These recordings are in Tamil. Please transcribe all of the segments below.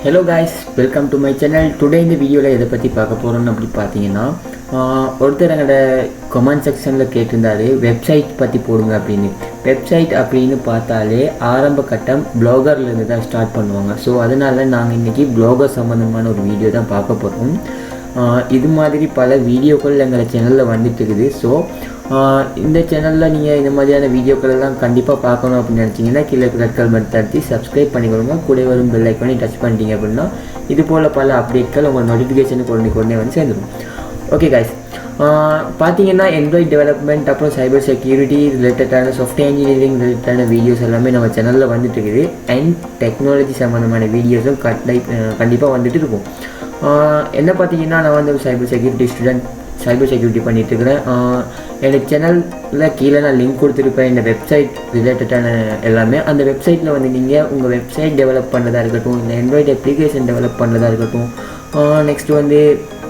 Hello guys, welcome to my channel. Today in the video எதை பற்றி பார்க்க போகிறோம்னு அப்படி பார்த்தீங்கன்னா ஒருத்தர் எங்களோட கமெண்ட் செக்ஷனில் கேட்டிருந்தாரு வெப்சைட் பற்றி போடுங்க அப்படின்னு. வெப்சைட் அப்படின்னு பார்த்தாலே ஆரம்ப கட்டம் ப்ளாகர்லேருந்து தான் ஸ்டார்ட் பண்ணுவாங்க. ஸோ அதனால நாங்கள் இன்றைக்கி ப்ளாகர் சம்மந்தமான ஒரு வீடியோ தான் பார்க்க போகிறோம். இது மாதிரி பல வீடியோக்கள் எங்கள் சேனலில் வந்துட்டு இருக்குது. ஸோ இந்த சேனலில் நீங்கள் இந்த மாதிரியான வீடியோக்கள் எல்லாம் கண்டிப்பாக பார்க்கணும் அப்படின்னு நினச்சிங்கன்னா கீழே ரெட் கலர் பட்டன் தட்டி சப்ஸ்கிரைப் பண்ணிக்கொள்ளுங்க. கூட வரும் பெல் ஐக்கானை டச் பண்ணிட்டீங்க அப்படின்னா இது போல் பல அப்டேட்கள் உங்கள் நோட்டிஃபிகேஷனுக்கு உடனே வந்து சேர்ந்துடும். ஓகே கைஸ், பார்த்தீங்கன்னா Android டெவலப்மெண்ட் அப்புறம் சைபர் செக்யூரிட்டி ரிலேட்டடான சாஃப்ட்வேர் இன்ஜினியரிங் ரிலேட்டடான வீடியோஸ் எல்லாமே நம்ம சேனலில் வந்துட்டு இருக்குது. அண்ட் டெக்னாலஜி சம்மந்தமான வீடியோஸும் கண்டிப்பாக வந்துட்டு இருக்கும். என்ன பார்த்தீங்கன்னா நான் வந்து cyber security student, cyber security பண்ணிகிட்ருக்கிறேன். எனக்கு சேனலில் கீழே நான் லிங்க் கொடுத்துருப்பேன் இந்த வெப்சைட் ரிலேட்டடான எல்லாமே. அந்த வெப்சைட்டில் வந்து நீங்கள் உங்கள் வெப்சைட் டெவலப் பண்ணுறதா இருக்கட்டும், இந்த Android அப்ளிகேஷன் டெவலப் பண்ணுறதா இருக்கட்டும், நெக்ஸ்ட்டு வந்து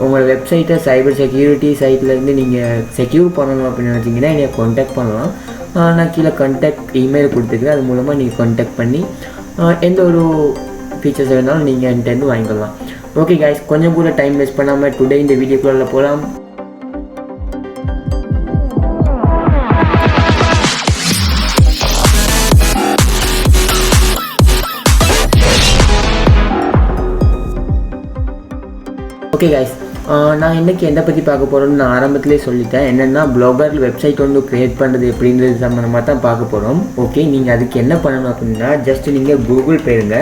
உங்கள் வெப்சைட்டை சைபர் செக்யூரிட்டி சைட்லேருந்து நீங்கள் செக்யூர் பண்ணணும் அப்படின்னு நினச்சிங்கன்னா என்னை கான்டாக்ட் பண்ணலாம். நான் கீழே கான்டாக்ட் இமெயில் கொடுத்துருக்கேன். அது மூலமாக நீங்கள் கான்டாக்ட் பண்ணி எந்த ஒரு ஃபீச்சர்ஸ் வேணாலும் நீங்கள் என்கிட்ட வாங்கிக்கலாம். ஓகே கைஸ், கொஞ்சம் கூட டைம் வேஸ்ட் பண்ணாமல் டுடே இந்த வீடியோக்குள்ளே போகலாம். ஓகே கைஸ், நான் இன்றைக்கி எதை பற்றி பார்க்க போகிறோன்னு நான் ஆரம்பத்திலே சொல்லிட்டேன். என்னென்னா ப்ளாகர் வெப்சைட் ஒன்று க்ரியேட் பண்ணுறது எப்படின்றது சம்மந்தமாக தான் பார்க்க போகிறோம். ஓகே, நீங்கள் அதுக்கு என்ன பண்ணணும் அப்படின்னா ஜஸ்ட்டு நீங்கள் கூகுள் போயிருங்க.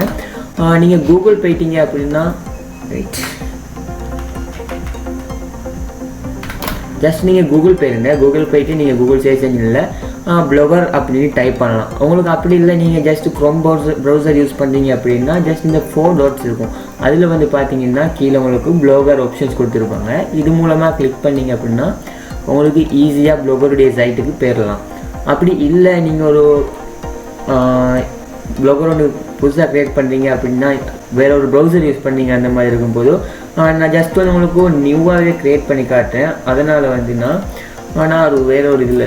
நீங்கள் கூகுள் போயிட்டீங்க அப்படின்னா ஜஸ்ட் நீங்கள் கூகுள் போயிருங்க. கூகுள் போயிட்டு நீங்கள் கூகுள் சர்ச் இன்ஜினில் ப்ளாகர் அப்படின்னு டைப் பண்ணலாம். உங்களுக்கு அப்படி இல்லை, நீங்கள் ஜஸ்ட் க்ரோம் ப்ரௌசர் யூஸ் பண்ணுறீங்க அப்படின்னா ஜஸ்ட் இந்த 4 டாட்ஸ் இருக்கும். அதில் வந்து பார்த்தீங்கன்னா கீழே உங்களுக்கு ப்ளாகர் ஆப்ஷன்ஸ் கொடுத்துருப்பாங்க. இது மூலமாக கிளிக் பண்ணிங்க அப்படின்னா உங்களுக்கு ஈஸியாக ப்ளாகருடைய சைட்டுக்கு போயிடலாம். அப்படி இல்லை, நீங்கள் ஒரு ப்ளாகர் ஒன்று புதுசாக க்ரியேட் பண்ணுறீங்க அப்படின்னா வேறு ஒரு ப்ரௌசர் யூஸ் பண்ணீங்க அந்த மாதிரி இருக்கும்போது நான் ஜஸ்ட் வந்து உங்களுக்கு நியூவாகவே க்ரியேட் பண்ணி காட்டுறேன். அதனால் வந்து நான் ஒரு வேறு ஒரு இதில்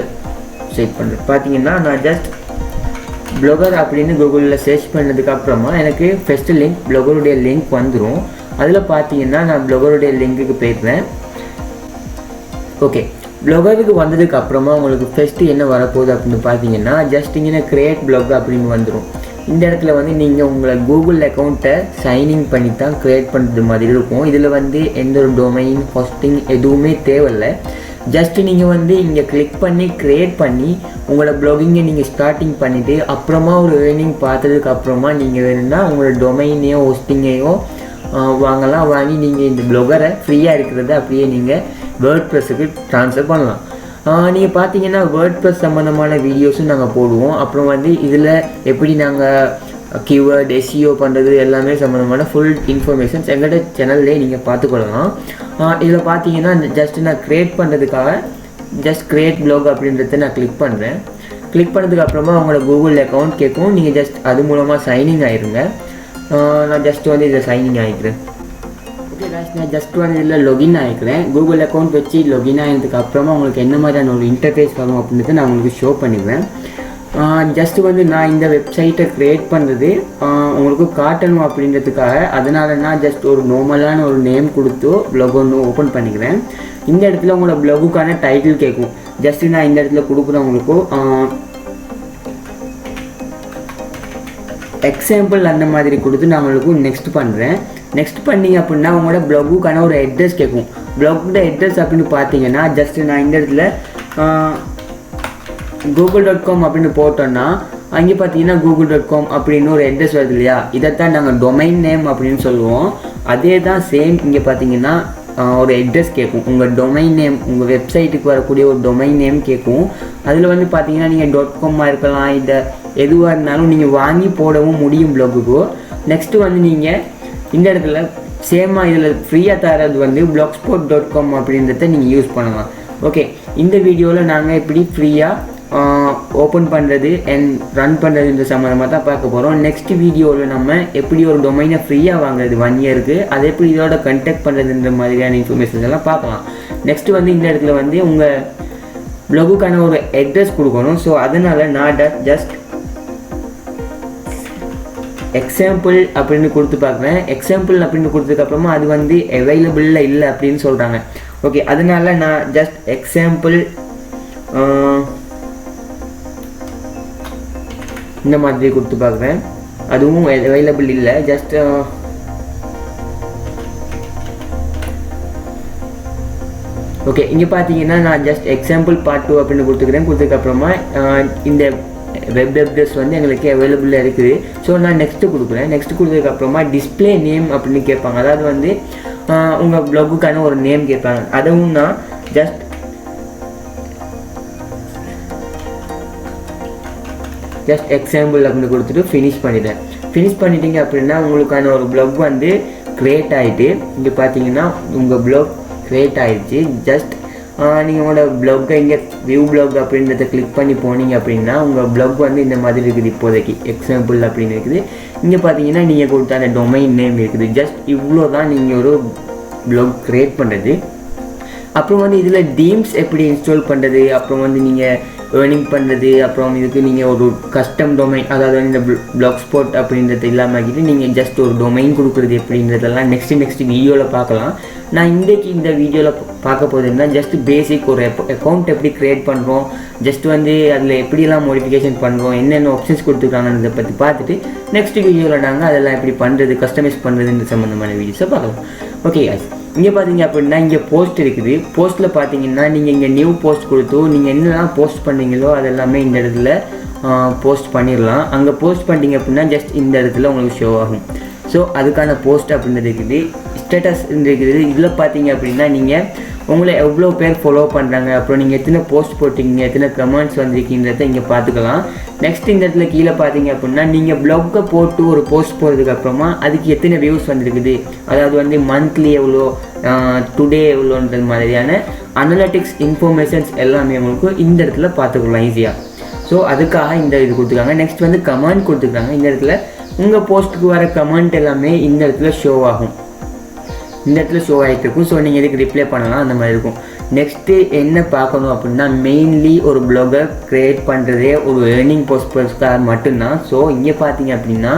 செக் பண்ணுறேன். பார்த்தீங்கன்னா நான் ஜஸ்ட் ப்ளாகர் அப்படின்னு கூகுளில் சர்ச் பண்ணதுக்கப்புறமா எனக்கு ஃபஸ்ட்டு லிங்க் ப்ளாகருடைய லிங்க் வந்துடும். அதில் பார்த்தீங்கன்னா நான் ப்ளாகருடைய லிங்க்குக்கு போயிடுறேன். ஓகே, ப்ளாகருக்கு வந்ததுக்கு அப்புறமா உங்களுக்கு ஃபஸ்ட்டு என்ன வரப்போகுது அப்படின்னு பார்த்தீங்கன்னா ஜஸ்ட் இங்கே க்ரியேட் ப்ளாக் அப்படின்னு வந்துடும். இந்த இடத்துல வந்து நீங்கள் உங்களை கூகுள் அக்கௌண்ட்டை சைன்இன் பண்ணி தான் க்ரியேட் பண்ணுறது மாதிரி இருக்கும். இதில் வந்து எந்த ஒரு டொமைன் ஹோஸ்டிங் எதுவுமே தேவையில்லை. ஜஸ்ட் நீங்கள் வந்து இங்கே கிளிக் பண்ணி க்ரியேட் பண்ணி உங்களோட ப்ளாகிங்கை நீங்கள் ஸ்டார்டிங் பண்ணிவிட்டு அப்புறமா ஒரு ஏர்னிங் பார்த்ததுக்கு அப்புறமா நீங்கள் வேணும்னா உங்களோட டொமைனையோ ஹோஸ்டிங்கையோ வாங்கலாம். வாங்கி நீங்கள் இந்த ப்ளாகரை ஃப்ரீயாக இருக்கிறத அப்படியே நீங்கள் வேர்ட்ப்ரெஸ்ஸுக்கு ட்ரான்ஸ்ஃபர் பண்ணலாம். நீங்கள் பார்த்தீங்கன்னா வேர்ட்ப்ரெஸ் சம்மந்தமான வீடியோஸும் நாங்கள் போடுவோம். அப்புறம் வந்து இதில் எப்படி நாங்கள் கீவேர்ட் SEO பண்ணுறது எல்லாமே சம்மந்தமான ஃபுல் இன்ஃபர்மேஷன்ஸ் எங்களோட சேனல்லே நீங்கள் பார்த்துக்கொள்ளலாம். இதில் பார்த்தீங்கன்னா ஜஸ்ட் நான் க்ரியேட் பண்ணுறதுக்காக ஜஸ்ட் க்ரியேட் ப்ளாக் அப்படின்றத நான் கிளிக் பண்ணுறேன். கிளிக் பண்ணதுக்கு அப்புறமா உங்களோட கூகுள் அக்கௌண்ட் கேட்கும். நீங்கள் ஜஸ்ட் அது மூலமாக சைனிங் ஆகிருங்க. நான் ஜஸ்ட் வந்து இதில் சைனிங் ஆகிக்கிறேன். ஓகே கைஸ், நான் ஜஸ்ட் வந்து இதில் லொகின் ஆகிக்கிறேன். கூகுள் அக்கௌண்ட் வச்சு லொகின் ஆகினதுக்கு அப்புறமா உங்களுக்கு என்ன மாதிரியான ஒரு இன்டர்ஃபேஸ் வரும் அப்படின்றத நான் உங்களுக்கு ஷோ பண்ணிடுவேன். ஜஸ்ட் வந்து நான் இந்த வெப்சைட்டை க்ரியேட் பண்ணுறது உங்களுக்கு காட்டணும் அப்படின்றதுக்காக அதனால் நான் ஜஸ்ட் ஒரு நார்மலான ஒரு நேம் கொடுத்து ப்ளாக் ஒன்று ஓப்பன் பண்ணிக்கிறேன். இந்த இடத்துல உங்களோட ப்ளாகுக்கான டைட்டில் கேட்கும். ஜஸ்ட்டு நான் இந்த இடத்துல கொடுக்குறேன் உங்களுக்கு எக்ஸாம்பிள் அந்த மாதிரி கொடுத்து நான் உங்களுக்கு நெக்ஸ்ட் பண்ணுறேன். நெக்ஸ்ட் பண்ணிங்க அப்படின்னா உங்களோட ப்ளாகுக்கான ஒரு அட்ரஸ் கேட்கும். ப்ளாகோட அட்ரஸ் அப்படின்னு பார்த்தீங்கன்னா ஜஸ்ட் நான் இந்த இடத்துல google.com அப்படின்னு போட்டோன்னா அங்கே பார்த்தீங்கன்னா google.com அப்படின்னு ஒரு அட்ரஸ் வருது இல்லையா, இதைத்தான் நாங்கள் டொமைன் நேம் அப்படின்னு சொல்லுவோம். அதே தான் சேம் இங்கே பார்த்தீங்கன்னா ஒரு அட்ரஸ் கேட்கும். உங்கள் டொமைன் நேம், உங்கள் வெப்சைட்டுக்கு வரக்கூடிய ஒரு டொமைன் நேம் கேட்கும். அதில் வந்து பார்த்தீங்கன்னா நீங்கள் .com இருக்கலாம், இதை எதுவாக இருந்தாலும் நீங்கள் வாங்கி போடவும் முடியும் ப்ளாகுக்கு. நெக்ஸ்ட்டு வந்து நீங்கள் இந்த இடத்துல சேமாக இதில் ஃப்ரீயாக தரது வந்து blogspot.com அப்படின்றத நீங்கள் யூஸ் பண்ணலாம். ஓகே, இந்த வீடியோவில் நாங்கள் எப்படி ஃப்ரீயாக ஓப்பன் பண்ணுறது அண்ட் ரன் பண்ணுறதுன்ற சம்மந்தமாக தான் பார்க்க போகிறோம். நெக்ஸ்ட் வீடியோவில் நம்ம எப்படி ஒரு டொமைனை ஃப்ரீயாக வாங்குறது 1 இயருக்கு, அதை எப்படி இதோட கண்டெக்ட் பண்ணுறதுன்ற மாதிரியான இன்ஃபர்மேஷன்ஸ் எல்லாம் பார்க்கலாம். நெக்ஸ்ட்டு வந்து இந்த இடத்துல வந்து உங்கள் ப்ளாகுக்கான ஒரு அட்ரஸ் கொடுக்கணும். ஸோ அதனால் நான் ஜஸ்ட் எக்ஸாம்பிள் அப்படின்னு கொடுத்து பார்க்குறேன். எக்ஸாம்பிள் அப்படின்னு கொடுத்ததுக்கப்புறமா அது வந்து அவைலபிளில் இல்லை அப்படின்னு சொல்கிறாங்க. ஓகே, அதனால நான் ஜஸ்ட் எக்ஸாம்பிள் இந்த மாதிரி கொடுத்து பார்க்குறேன். அதுவும் அவைலபிள் இல்லை. ஜஸ்ட் ஓகே, இங்கே பார்த்தீங்கன்னா நான் ஜஸ்ட் எக்ஸாம்பிள் பார்ட் 2 அப்படின்னு கொடுத்ததுக்கப்புறமா இந்த வெப் அட்ரஸ் வந்து எங்களுக்கு அவைலபிளாக இருக்குது. ஸோ நான் நெக்ஸ்ட்டு கொடுக்குறேன். நெக்ஸ்ட் கொடுத்ததுக்கப்புறமா டிஸ்பிளே நேம் அப்படின்னு கேட்பாங்க. அதாவது வந்து உங்கள் ப்ளாகுக்கான ஒரு நேம் கேட்பாங்க. அதுவும் நான் ஜஸ்ட் எக்ஸாம்பிள் அப்படின்னு கொடுத்துட்டு ஃபினிஷ் பண்ணிட்டேன். ஃபினிஷ் பண்ணிட்டீங்க அப்படின்னா உங்களுக்கான ஒரு ப்ளாக் வந்து க்ரியேட் ஆகிட்டு, இங்கே பார்த்தீங்கன்னா உங்கள் ப்ளாக் க்ரியேட் ஆகிடுச்சு. ஜஸ்ட் நீங்கள் உங்களோட ப்ளாகை இங்கே வியூ ப்ளாக் அப்படின்றத கிளிக் பண்ணி போனீங்க அப்படின்னா உங்கள் ப்ளாக் வந்து இந்த மாதிரி இருக்குது. இப்போதைக்கு எக்ஸாம்பிள் அப்படின்னு இருக்குது. இங்கே பார்த்தீங்கன்னா நீங்கள் கொடுத்த அந்த டொமைன் நேம் இருக்குது. ஜஸ்ட் இவ்வளோ தான் நீங்கள் ஒரு ப்ளாக் க்ரியேட் பண்ணுறது. அப்புறம் வந்து இதில் தீம்ஸ் எப்படி இன்ஸ்டால் பண்ணுறது, அப்புறம் வந்து நீங்கள் ஏர்னிங் பண்ணுறது, அப்புறம் இதுக்கு நீங்கள் ஒரு கஸ்டம் டொமைன், அதாவது வந்து இந்த பிளாக் ஸ்பாட் அப்படின்றது இல்லாமக்கிட்டு நீங்கள் ஜஸ்ட் ஒரு டொமைன் கொடுக்குறது எப்படின்றதெல்லாம் நெக்ஸ்ட் வீடியோவில் பார்க்கலாம். நான் இன்றைக்கி இந்த வீடியோவில் பார்க்க போகிறதுனா ஜஸ்ட் பேசிக் ஒரு அக்கௌண்ட் எப்படி க்ரியேட் பண்ணுறோம், ஜஸ்ட் வந்து அதில் எப்படிலாம் மோடிஃபிகேஷன் பண்ணுறோம், என்னென்ன ஆப்ஷன்ஸ் கொடுத்துருக்காங்கன்றதை பற்றி பார்த்துட்டு நெக்ஸ்ட் வீடியோவில் நாங்கள் அதெல்லாம் எப்படி பண்ணுறது, கஸ்டமைஸ் பண்ணுறதுன்ற சம்மந்தமான வீடியோஸை பார்க்கலாம். ஓகே காய்ஸ், இங்கே பார்த்தீங்க அப்படின்னா இங்கே போஸ்ட் இருக்குது. போஸ்ட்டில் பார்த்தீங்கன்னா நீங்கள் இங்கே நியூ போஸ்ட் கொடுத்து நீங்கள் என்னெல்லாம் போஸ்ட் பண்ணீங்களோ அதெல்லாமே இந்த இடத்துல போஸ்ட் பண்ணிடலாம். அங்கே போஸ்ட் பண்ணிட்டீங்க அப்படின்னா ஜஸ்ட் இந்த இடத்துல உங்களுக்கு ஷோ ஆகும். ஸோ அதுக்கான போஸ்ட் அப்படின்றது இருக்குது. ஸ்டேட்டஸ் இருக்குது. இதில் பார்த்தீங்க அப்படின்னா நீங்கள் உங்களை எவ்வளோ பேர் ஃபாலோ பண்ணுறாங்க, அப்புறம் நீங்கள் எத்தனை போஸ்ட் போட்டிங்க, எத்தனை கமெண்ட்ஸ் வந்திருக்கீங்கிறத இங்கே பார்த்துக்கலாம். நெக்ஸ்ட் இந்த இடத்துல கீழே பார்த்தீங்க அப்படின்னா நீங்கள் ப்ளாகை போட்டு ஒரு போஸ்ட் போகிறதுக்கப்புறமா அதுக்கு எத்தனை வியூஸ் வந்திருக்குது, அதாவது வந்து மந்த்லி எவ்வளோ, டுடே எவ்வளோன்றது மாதிரியான அனலிட்டிக்ஸ் இன்ஃபர்மேஷன்ஸ் எல்லாமே உங்களுக்கு இந்த இடத்துல பார்த்துக்கலாம் ஈஸியாக. ஸோ அதுக்காக இந்த இது கொடுத்துருக்காங்க. நெக்ஸ்ட் வந்து கமெண்ட் கொடுத்துருக்காங்க. இந்த இடத்துல உங்கள் போஸ்ட்டுக்கு வர கமெண்ட் எல்லாமே இந்த இடத்துல ஷோ ஆகும். இந்த இடத்துல ஷோ ஆகிட்டு இருக்கும். ஸோ நீங்கள் இதுக்கு ரிப்ளை பண்ணலாம், அந்த மாதிரி இருக்கும். நெக்ஸ்ட்டு என்ன பார்க்கணும் அப்படின்னா மெயின்லி ஒரு ப்ளாகர் க்ரியேட் பண்ணுறதே ஒரு ஏர்னிங் பர்பஸ்க்காக மட்டும்தான். ஸோ இங்கே பார்த்தீங்க அப்படின்னா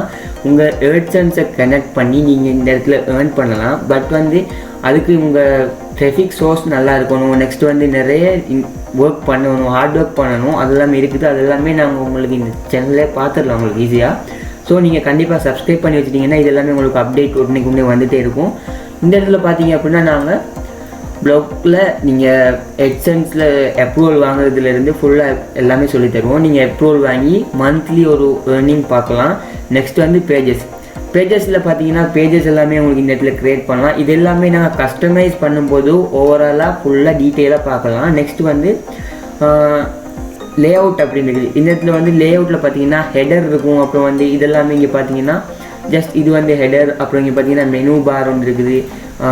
உங்கள் AdSense கனெக்ட் பண்ணி நீங்கள் இந்த இடத்துல ஏர்ன் பண்ணலாம். பட் வந்து அதுக்கு உங்கள் ட்ராஃபிக் சோர்ஸ் நல்லா இருக்கணும். நெக்ஸ்ட் வந்து நிறைய ஒர்க் பண்ணணும், ஹார்ட் ஒர்க் பண்ணணும். அதெல்லாமே இருக்குது. அதெல்லாமே நாங்கள் உங்களுக்கு இந்த சேனல்லே பார்த்துடலாம் உங்களுக்கு ஈஸியாக. ஸோ நீங்கள் கண்டிப்பாக சப்ஸ்கிரைப் பண்ணி வச்சிட்டிங்கன்னா இது எல்லாமே உங்களுக்கு அப்டேட் உடனே வந்துகிட்டே இருக்கும். இந்த இடத்துல பார்த்தீங்க அப்படின்னா நாங்கள் ப்ளாகில் நீங்கள் AdSenseல அப்ரூவல் வாங்குறதுலேருந்து ஃபுல்லாக எல்லாமே சொல்லி தருவோம். நீங்கள் அப்ரூவல் வாங்கி மந்த்லி ஒரு ஏர்னிங் பார்க்கலாம். நெக்ஸ்ட் வந்து பேஜஸில் பார்த்தீங்கன்னா பேஜஸ் எல்லாமே உங்களுக்கு இந்த இடத்துல க்ரியேட் பண்ணலாம். இது எல்லாமே நாங்கள் கஸ்டமைஸ் பண்ணும்போது ஓவராலாக ஃபுல்லாக டீட்டெயிலாக பார்க்கலாம். நெக்ஸ்ட் வந்து லே அவுட் அப்படின்னு இருக்குது. இந்த இடத்துல வந்து லே அவுட்டில் பார்த்தீங்கன்னா ஹெடர் இருக்கும். அப்புறம் வந்து இதெல்லாமே இங்கே பார்த்தீங்கன்னா ஜஸ்ட் இது வந்து ஹெடர். அப்புறம் இங்கே பார்த்தீங்கன்னா மெனு பார் ஒன்று இருக்குது.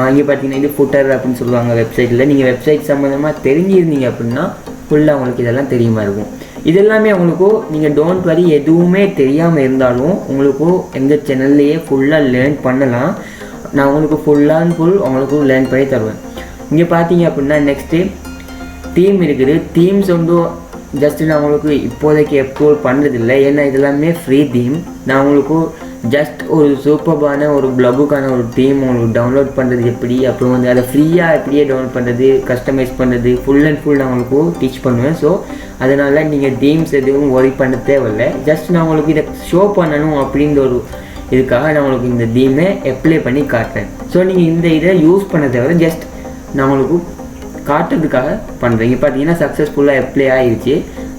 இங்கே பார்த்தீங்கன்னா இது ஃபுட்டர் அப்படின்னு சொல்லுவாங்க வெப்சைட்டில். நீங்கள் வெப்சைட் சம்மந்தமாக தெரிஞ்சிருந்தீங்க அப்படின்னா ஃபுல்லாக உங்களுக்கு இதெல்லாம் தெரியுமா இருக்கும். இதெல்லாமே உங்களுக்கு நீங்கள் டோன்ட் வரி, எதுவுமே தெரியாமல் இருந்தாலும் உங்களுக்கு எங்கள் சேனல்லையே ஃபுல்லாக லேர்ன் பண்ணலாம். நான் உங்களுக்கு ஃபுல் உங்களுக்கு லேர்ன் பண்ணி தருவேன். இங்கே பார்த்தீங்க அப்படின்னா நெக்ஸ்ட்டு தீம் இருக்குது. தீம்ஸ் வந்து ஜஸ்ட்டு நான் உங்களுக்கு இப்போதைக்கு அப்ரூவல் பண்ணுறதில்லை, ஏன்னா இதெல்லாமே ஃப்ரீ தீம். நான் உங்களுக்கு ஜஸ்ட் ஒரு சூப்பர்பான ஒரு ப்ளாகுக்கான ஒரு தீம் உங்களுக்கு டவுன்லோட் பண்ணுறது எப்படி, அப்புறம் வந்து அதை ஃப்ரீயாக எப்படியே டவுன்லோட் பண்ணுறது, கஸ்டமைஸ் பண்ணுறது ஃபுல் நான் உங்களுக்கு டீச் பண்ணுவேன். ஸோ அதனால் நீங்கள் தீம்ஸ் எதுவும் ஒரி பண்ண தேவையில்லை. ஜஸ்ட் நான் உங்களுக்கு இதை ஷோ பண்ணணும் அப்படின்ற ஒரு இதுக்காக நான் உங்களுக்கு இந்த தீமை அப்ளை பண்ணி காட்டுறேன். ஸோ நீங்கள் இந்த இதை யூஸ் பண்ண தேவை, ஜஸ்ட் நான் உங்களுக்கு காட்டுறதுக்காக பண்ணுறேன். இங்கே பார்த்தீங்கன்னா சக்ஸஸ்ஃபுல்லாக அப்ளை ஆகிடுச்சு.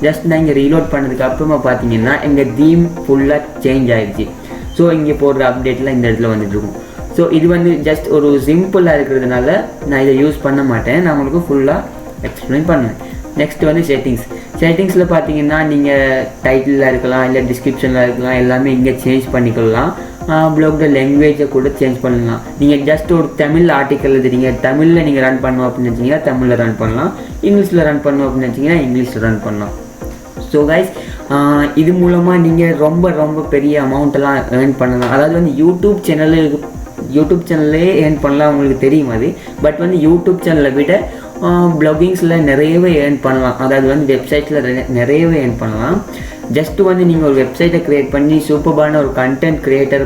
ஜஸ்ட் நான் இங்கே ரீலோட் பண்ணதுக்கு அப்புறமா பார்த்தீங்கன்னா எங்கள் தீம் ஃபுல்லாக சேஞ்ச் ஆகிடுச்சு. ஸோ இங்கே போடுற அப்டேட்லாம் இந்த இடத்துல வந்துட்டுருக்கும். ஸோ இது வந்து ஜஸ்ட் ஒரு சிம்பிளாக இருக்கிறதுனால நான் இதை யூஸ் பண்ண மாட்டேன். நான் உங்களுக்கு ஃபுல்லாக எக்ஸ்பிளைன் பண்ணுவேன். நெக்ஸ்ட் வந்து செட்டிங்ஸில் பார்த்தீங்கன்னா நீங்கள் டைட்டிலில் இருக்கலாம், இல்லை டிஸ்கிரிப்ஷனில் இருக்கலாம், எல்லாமே இங்கே சேஞ்ச் பண்ணிக்கலாம். ப்ளாகோட லாங்குவேஜை கூட சேஞ்ச் பண்ணலாம். நீங்கள் ஜஸ்ட் ஒரு தமிழ் ஆர்டிக்கல் எழுதுறீங்க, தமிழில் நீங்கள் ரன் பண்ணணும் அப்படின்னு நினச்சிங்கன்னா தமிழில் ரன் பண்ணலாம். இங்கிலீஷில் ரன் பண்ணணும் அப்படின்னு நினச்சிங்கன்னா இங்கிலீஷில் ரன் பண்ணலாம். ஸோ கைஸ், இது மூலமாக நீங்கள் ரொம்ப பெரிய அமௌண்ட்டெல்லாம் ஏர்ன் பண்ணலாம். அதாவது வந்து யூடியூப் சேனல்லே ஏர்ன் பண்ணலாம், உங்களுக்கு தெரியும் அது. பட் வந்து யூடியூப் சேனலை விட ப்ளாகிங்ஸில் நிறையவே ஏர்ன் பண்ணலாம். அதாவது வந்து வெப்சைட்டில் நிறையவே ஏர்ன் பண்ணலாம். ஜஸ்ட்டு வந்து நீங்கள் ஒரு வெப்சைட்டை க்ரியேட் பண்ணி சூப்பர்பான ஒரு கண்டென்ட்டை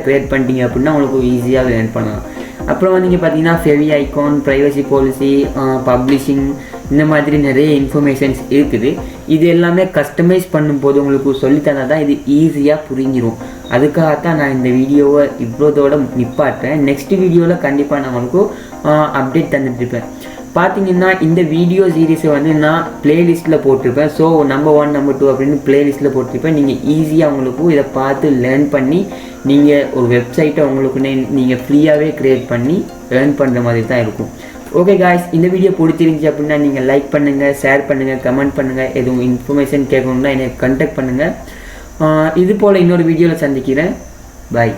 க்ரியேட் பண்ணிட்டீங்க அப்படின்னா உங்களுக்கு ஈஸியாக லேர்ன் பண்ணலாம். அப்புறம் வந்து இங்கே பார்த்தீங்கன்னா Fevi icon, privacy policy, publishing, இந்த மாதிரி நிறைய இன்ஃபர்மேஷன்ஸ் இருக்குது. இது எல்லாமே கஸ்டமைஸ் பண்ணும்போது உங்களுக்கு சொல்லித்தந்தா தான் இது ஈஸியாக புரிஞ்சிடும். அதுக்காகத்தான் நான் இந்த வீடியோவை இவ்வளோதோட நிப்பாட்டுறேன். நெக்ஸ்ட் வீடியோவில் கண்டிப்பாக நான் உங்களுக்கு அப்டேட் தந்துட்டுருப்பேன். பார்த்தீங்கன்னா இந்த வீடியோ சீரீஸை வந்து நான் ப்ளேலிஸ்ட்டில் போட்டிருப்பேன். ஸோ நம்பர் 1 நம்பர் 2 அப்படின்னு ப்ளேலிஸ்ட்டில் போட்டிருப்பேன். நீங்கள் ஈஸியாக உங்களுக்கு இதை பார்த்து லேர்ன் பண்ணி நீங்கள் ஒரு வெப்சைட்டை உங்களுக்குன்னே நீங்கள் ஃப்ரீயாகவே க்ரியேட் பண்ணி லேர்ன் பண்ணுற மாதிரி தான் இருக்கும். ஓகே காய்ஸ், இந்த வீடியோ பிடிச்சிருந்துச்சி அப்படின்னா நீங்கள் லைக் பண்ணுங்கள், ஷேர் பண்ணுங்கள், கமெண்ட் பண்ணுங்கள். எதுவும் இன்ஃபர்மேஷன் கேட்கணுன்னா என்னை கான்டாக்ட் பண்ணுங்கள். இது போல் இன்னொரு வீடியோவில் சந்திக்கிறேன். பாய்.